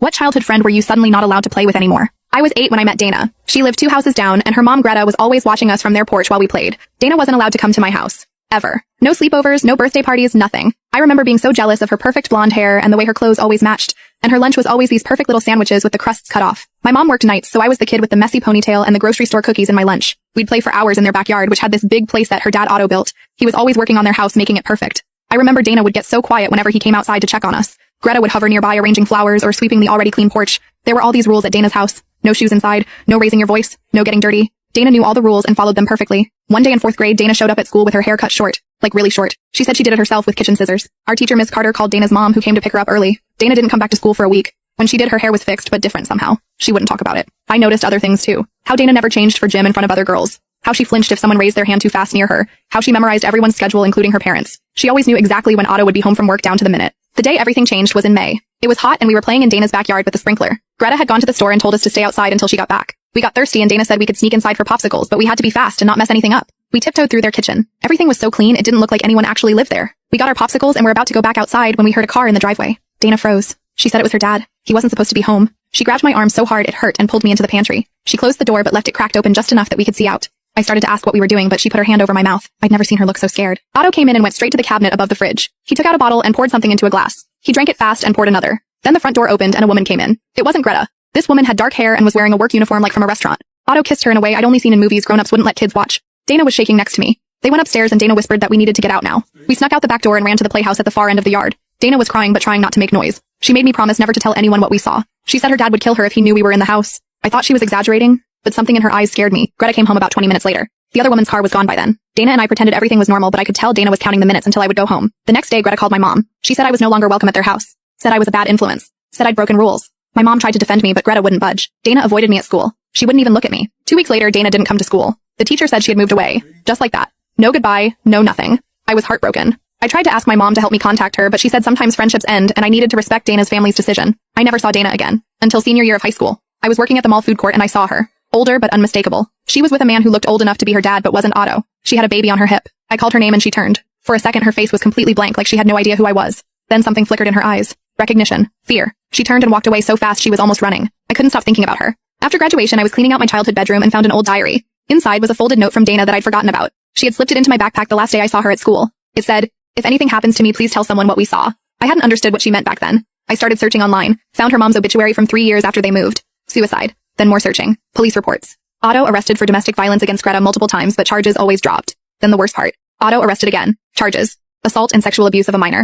What childhood friend were you suddenly not allowed to play with anymore? I was 8 when I met Dana. She lived 2 houses down, and her mom Greta was always watching us from their porch while we played. Dana wasn't allowed to come to my house. Ever. No sleepovers, no birthday parties, nothing. I remember being so jealous of her perfect blonde hair and the way her clothes always matched, and her lunch was always these perfect little sandwiches with the crusts cut off. My mom worked nights, so I was the kid with the messy ponytail and the grocery store cookies in my lunch. We'd play for hours in their backyard, which had this big playset her dad Otto built. He was always working on their house, making it perfect. I remember Dana would get so quiet whenever he came outside to check on us. Greta would hover nearby arranging flowers or sweeping the already clean porch. There were all these rules at Dana's house. No shoes inside, no raising your voice, no getting dirty. Dana knew all the rules and followed them perfectly. One day in 4th grade, Dana showed up at school with her hair cut short. Like really short. She said she did it herself with kitchen scissors. Our teacher, Miss Carter, called Dana's mom, who came to pick her up early. Dana didn't come back to school for a week. When she did, her hair was fixed but different somehow. She wouldn't talk about it. I noticed other things too. How Dana never changed for gym in front of other girls. How she flinched if someone raised their hand too fast near her. How she memorized everyone's schedule, including her parents. She always knew exactly when Otto would be home from work down to the minute. The day everything changed was in May. It was hot and we were playing in Dana's backyard with a sprinkler. Greta had gone to the store and told us to stay outside until she got back. We got thirsty and Dana said we could sneak inside for popsicles, but we had to be fast and not mess anything up. We tiptoed through their kitchen. Everything was so clean it didn't look like anyone actually lived there. We got our popsicles and were about to go back outside when we heard a car in the driveway. Dana froze. She said it was her dad. He wasn't supposed to be home. She grabbed my arm so hard it hurt and pulled me into the pantry. She closed the door but left it cracked open just enough that we could see out. I started to ask what we were doing, but she put her hand over my mouth. I'd never seen her look so scared. Otto came in and went straight to the cabinet above the fridge. He took out a bottle and poured something into a glass. He drank it fast and poured another. Then the front door opened and a woman came in. It wasn't Greta. This woman had dark hair and was wearing a work uniform like from a restaurant. Otto kissed her in a way I'd only seen in movies grown-ups wouldn't let kids watch. Dana was shaking next to me. They went upstairs and Dana whispered that we needed to get out now. We snuck out the back door and ran to the playhouse at the far end of the yard. Dana was crying but trying not to make noise. She made me promise never to tell anyone what we saw. She said her dad would kill her if he knew we were in the house. I thought she was exaggerating, but something in her eyes scared me. Greta came home about 20 minutes later. The other woman's car was gone by then. Dana and I pretended everything was normal, but I could tell Dana was counting the minutes until I would go home. The next day, Greta called my mom. She said I was no longer welcome at their house. Said I was a bad influence. Said I'd broken rules. My mom tried to defend me, but Greta wouldn't budge. Dana avoided me at school. She wouldn't even look at me. 2 weeks later, Dana didn't come to school. The teacher said she had moved away. Just like that. No goodbye, no nothing. I was heartbroken. I tried to ask my mom to help me contact her, but she said sometimes friendships end and I needed to respect Dana's family's decision. I never saw Dana again. Until senior year of high school. I was working at the mall food court and I saw her. Older but unmistakable. She was with a man who looked old enough to be her dad but wasn't Otto. She had a baby on her hip. I called her name and she turned. For a second her face was completely blank like she had no idea who I was. Then something flickered in her eyes. Recognition. Fear. She turned and walked away so fast she was almost running. I couldn't stop thinking about her. After graduation I was cleaning out my childhood bedroom and found an old diary. Inside was a folded note from Dana that I'd forgotten about. She had slipped it into my backpack the last day I saw her at school. It said, "If anything happens to me, please tell someone what we saw." I hadn't understood what she meant back then. I started searching online, found her mom's obituary from 3 years after they moved. Suicide. Then more searching. Police reports. Otto arrested for domestic violence against Greta multiple times, but charges always dropped. Then the worst part. Otto arrested again. Charges. Assault and sexual abuse of a minor.